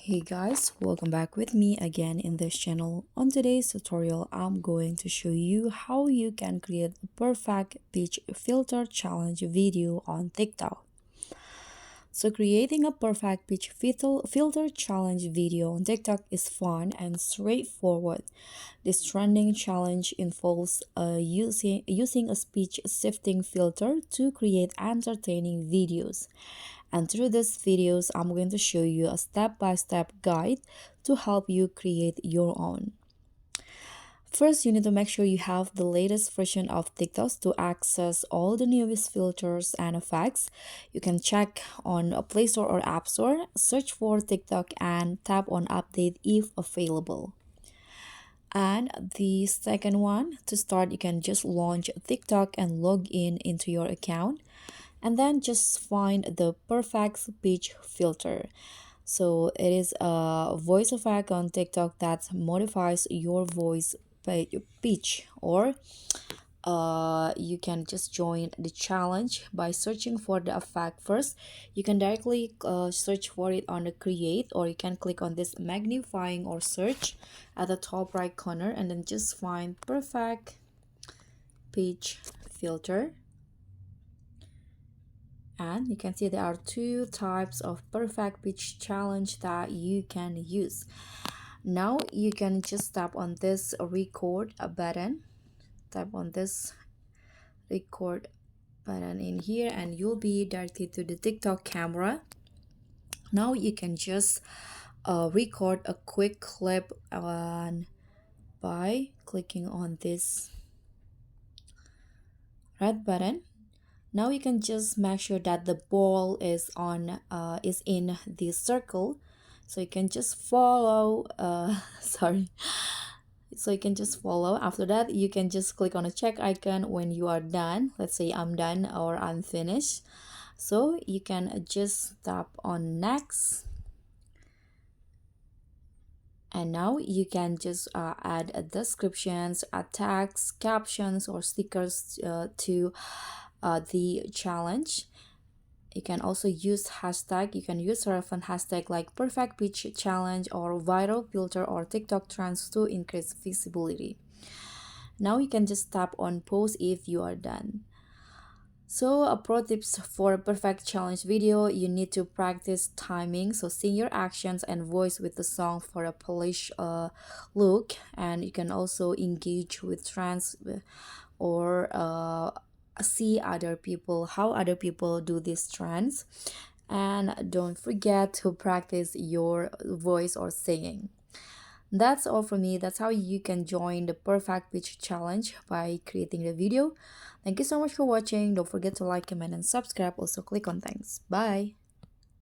Hey guys, welcome back with me again in this channel. On today's tutorial, I'm going to show you how you can create a perfect pitch filter challenge video on TikTok. So creating a perfect pitch filter challenge video on TikTok is fun and straightforward. This trending challenge involves using a speech shifting filter to create entertaining videos. And through these videos, I'm going to show you a step-by-step guide to help you create your own. First, you need to make sure you have the latest version of TikTok to access all the newest filters and effects. You can check on a Play Store or App Store, search for TikTok and tap on update if available. And the second one, to start, you can just launch TikTok and log in into your account and then just find the perfect speech filter. So it is a voice effect on TikTok that modifies your voice pitch, or you can just join the challenge by searching for the effect first. You can directly search for it on the create, or you can click on this magnifying or search at the top right corner and then just find perfect pitch filter. And you can see there are two types of perfect pitch challenge that you can use. Now you can just tap on this record button, tap on this record button in here, and you'll be directed to the TikTok camera. Now you can just record a quick clip by clicking on this red button. Now you can just make sure that the ball is in the circle, so you can just follow. Sorry. So you can just follow. After that, you can just click on a check icon when you are done. Let's say I'm done or I'm finished. So you can just tap on next. And now you can just add descriptions, tags, captions, or stickers to the challenge. You can also use hashtag. You can use relevant hashtag like perfect pitch challenge or viral filter or TikTok trends to increase visibility. Now you can just tap on post if you are done. So a pro tips for a perfect challenge video, you need to practice timing, so sing your actions and voice with the song for a polished look. And you can also engage with trends or see how other people do these trends. And don't forget to practice your voice or singing. That's all for me. That's how you can join the perfect pitch challenge by creating the video. Thank you so much for watching. Don't forget to like, comment, and subscribe. Also click on thanks. Bye.